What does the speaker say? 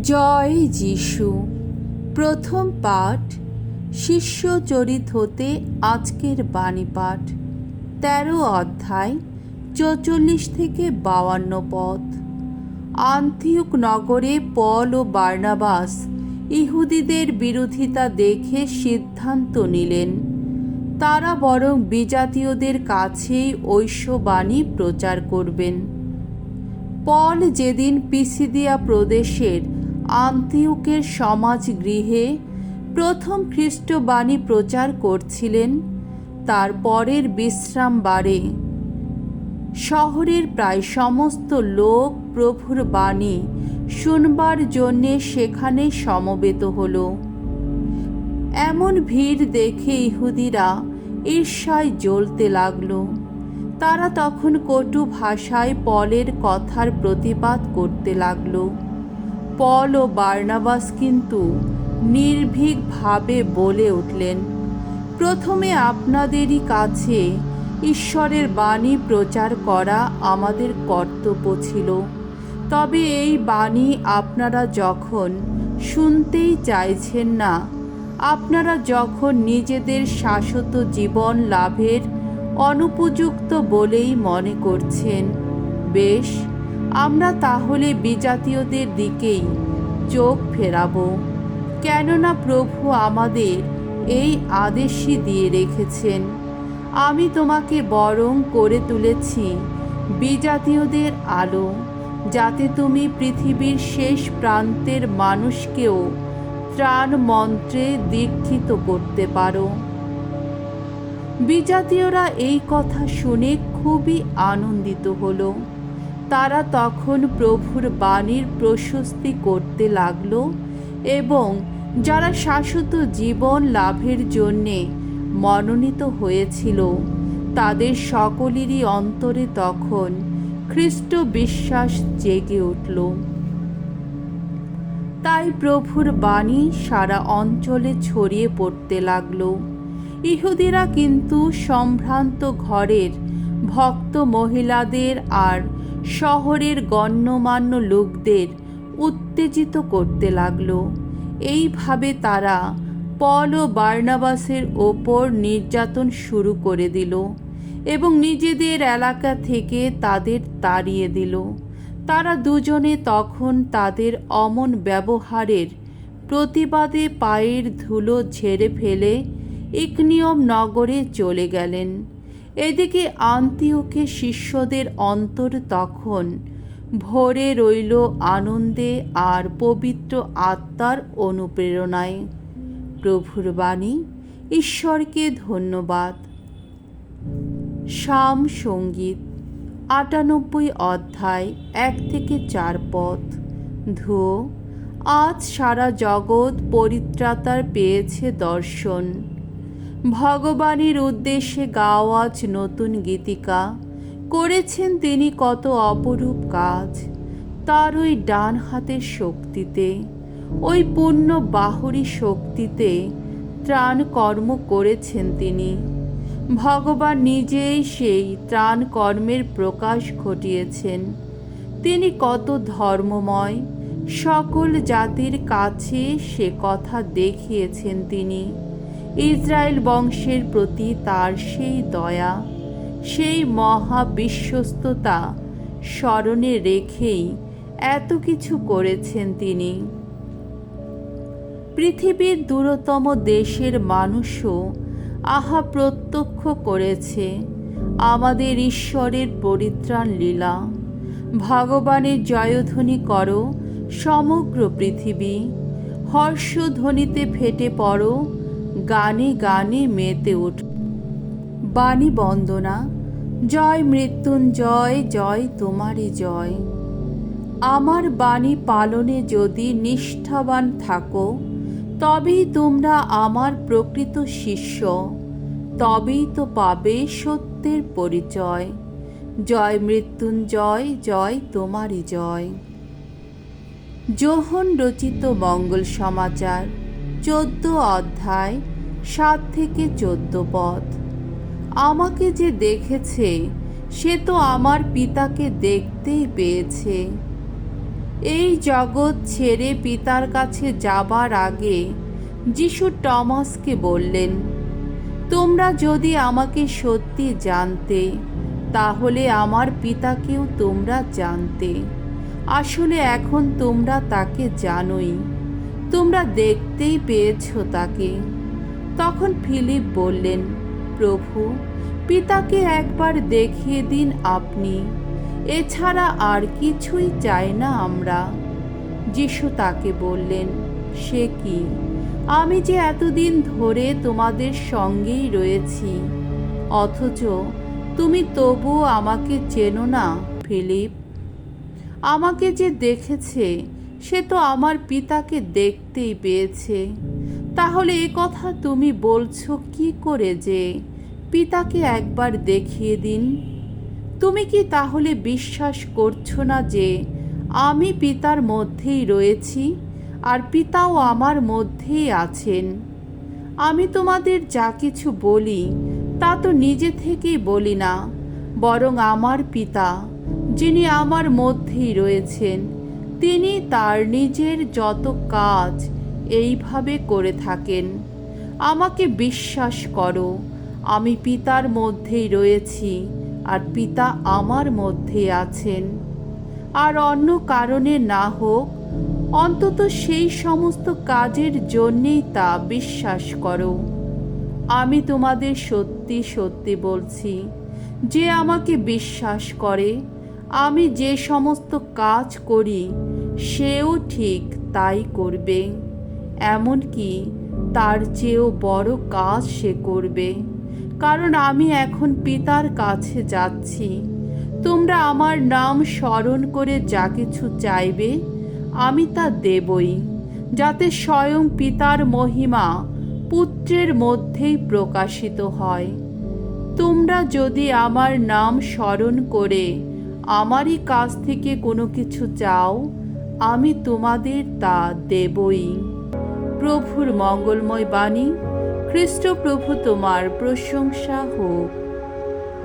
জয় যিশু। প্রথম পাঠ শিষ্য চরিত হতে আজকের বাণী পাঠ ১৩ অধ্যায় ৪৪ থেকে ৫২ পদ। আন্তিওখ নগরে পল ও বার্নাবাস ইহুদিদের বিরোধিতা দেখে সিদ্ধান্ত নিলেন তারা বরং বিজাতীয়দের কাছেই ঐশ্ববাণী প্রচার করবেন। পল যেদিন পিসিদিয়া প্রদেশের আন্তিওখের সমাজগৃহে প্রথম খ্রিস্টবাণী প্রচার করছিলেন, তার পরের বিশ্রামবারে শহরের প্রায় সমস্ত লোক প্রভুর বাণী শুনবার জন্যে সেখানে সমবেত হল। এমন ভিড় দেখে ইহুদিরা ঈর্ষায় জ্বলতে লাগল। তারা তখন কটু ভাষায় পলের কথার প্রতিবাদ করতে লাগল। পল ও বার্নাবাস কিন্তু নির্ভীকভাবে বলে উঠলেন, প্রথমে আপনাদেরই কাছে ঈশ্বরের বাণী প্রচার করা আমাদের কর্তব্য ছিল। তবে এই বাণী আপনারা যখন শুনতেই চাইছেন না, আপনারা যখন নিজেদের শাশ্বত জীবন লাভের অনুপযুক্ত বলেই মনে করছেন, বেশ, আমরা তাহলে বিজাতীয়দের দিকেই চোখ ফেরাব। কেননা প্রভু আমাদের এই আদেশই দিয়ে রেখেছেন, আমি তোমাকে বরং করে তুলেছি বিজাতীয়দের আলো, যাতে তুমি পৃথিবীর শেষ প্রান্তের মানুষকেও ত্রাণ মন্ত্রে দীক্ষিত করতে পারো। বিজাতীয়রা এই কথা শুনে খুবই আনন্দিত হল। তারা তখন প্রভুর বাণীর প্রশস্তি করতে লাগল এবং যারা শাশ্বত জীবন লাভের জন্যে মনোনীত হয়েছিল, তাদের সকলেরই অন্তরে তখন খ্রিস্ট বিশ্বাস জেগে উঠল। তাই প্রভুর বাণী সারা অঞ্চলে ছড়িয়ে পড়তে লাগল। ইহুদিরা কিন্তু সম্ভ্রান্ত ঘরের ভক্ত মহিলাদের আর শহরের গণ্যমান্য লোকদের উত্তেজিত করতে লাগল। এইভাবে তারা পল ও বার্নাবাসের ওপর নির্যাতন শুরু করে দিল এবং নিজেদের এলাকা থেকে তাদের তাড়িয়ে দিল। তারা দুজনে তখন তাদের অমন ব্যবহারের প্রতিবাদে পায়ের ধুলো ঝেড়ে ফেলে ইকনিয়ম নগরে চলে গেলেন। এদিকে আন্তিওখে শিষ্যদের অন্তর তখন ভরে রইল আনন্দে আর পবিত্র আত্মার অনুপ্রেরণায়। প্রভুর বাণী। ঈশ্বরকে ধন্যবাদ। সাম সঙ্গীত ৯৮ অধ্যায় ১ থেকে ৪ পদ। ধুয়ো, আজ সারা জগৎ পরিত্রাতার পেয়েছে দর্শন। ভগবানের উদ্দেশ্যে গাও আজ নতুন গীতিকা, করেছেন তিনি কত অপরূপ কাজ। তার ওই ডান হাতের শক্তিতে, ওই পূর্ণ বাহুরি শক্তিতে ত্রাণ কর্ম করেছেন তিনি। ভগবান নিজেই সেই ত্রাণ কর্মের প্রকাশ ঘটিয়েছেন। তিনি কত ধর্মময়, সকল জাতির কাছে সে কথা দেখিয়েছেন তিনি। ইসরায়েল বংশের প্রতি তার সেই দয়া, সেই মহা বিশ্বস্ততা স্মরণে রেখেই এত কিছু করেছেন তিনি। পৃথিবীর দূরতম দেশের মানুষও আহা প্রত্যক্ষ করেছে আমাদের ঈশ্বরের পরিত্রাণ লীলা। ভগবানের জয়ধ্বনি করো সমগ্র পৃথিবী, হর্ষধ্বনিতে ফেটে পড়ো, গানে গানে মেতে ওঠ। বাণী বন্দনা। জয় মৃত্যুঞ্জয়, জয় তোমারই জয়। আমার বাণী পালনে যদি নিষ্ঠাবান থাকো, তবেই তোমরা আমার প্রকৃত শিষ্য, তবেই তো পাবে সত্যের পরিচয়। জয় মৃত্যুঞ্জয়, জয় তোমারই জয়। যোহন রচিত মঙ্গল সমাচার ১৪ অধ্যায় ৭ থেকে ১৪ পদ। আমাকে যে দেখেছে সে তো আমার পিতাকে দেখতেই পেয়েছে। এই জগৎ ছেড়ে পিতার কাছে যাবার আগে যিশু টমাসকে বললেন, তোমরা যদি আমাকে সত্যি জানতে, তাহলে আমার পিতাকেও তোমরা জানতে। আসলে এখন তোমরা তাকে জানোই, তোমরা দেখতেই পেয়েছ তাকে। তখন ফিলিপ বললেন, প্রভু, পিতাকে একবার দেখিয়ে দিন আপনি, এছাড়া আর কিছুই চাই না আমরা। যিশু তাকে বললেন, সে কি? আমি যে এতদিন ধরে তোমাদের সঙ্গেই রয়েছি, অথচ তুমি তবুও আমাকে চেনো না ফিলিপ? আমাকে যে দেখেছে সে তো আমার পিতাকে দেখতেই পেয়েছে। তাহলে এ কথা তুমি বলছো কি করে যে পিতাকে একবার দেখিয়ে দিন? তুমি কি তাহলে বিশ্বাস করছো না যে আমি পিতার মধ্যেই রয়েছি আর পিতাও আমার মধ্যেই আছেন? আমি তোমাদের যা কিছু বলি তা তো নিজে থেকেই বলি না, বরং আমার পিতা যিনি আমার মধ্যেই রয়েছেন, তিনি তার নিজের যত কাজ এইভাবে করে থাকেন। আমাকে বিশ্বাস করো, আমি পিতার মধ্যেই রয়েছি আর পিতা আমার মধ্যে আছেন। আর অন্য কারণে না হোক, অন্তত সেই সমস্ত কাজের জন্যেই তা বিশ্বাস করো। আমি তোমাদের সত্যি সত্যি বলছি, যে আমাকে বিশ্বাস করে, আমি যে সমস্ত কাজ করি সেও ঠিক তাই করবে, এমনকি তার চেয়েও বড় কাজ সে করবে, কারণ আমি এখন পিতার কাছে যাচ্ছি। তোমরা আমার নাম স্মরণ করে যা কিছু চাইবে আমি তা দেবই, যাতে স্বয়ং পিতার মহিমা পুত্রের মধ্যেই প্রকাশিত হয়। তোমরা যদি আমার নাম স্মরণ করে আমারই কাছ থেকে কোনো কিছু চাও, আমি তোমাদের তা দেবই। প্রভুর মঙ্গলময় বাণী। খ্রিস্ট প্রভু তোমার প্রশংসা হোক।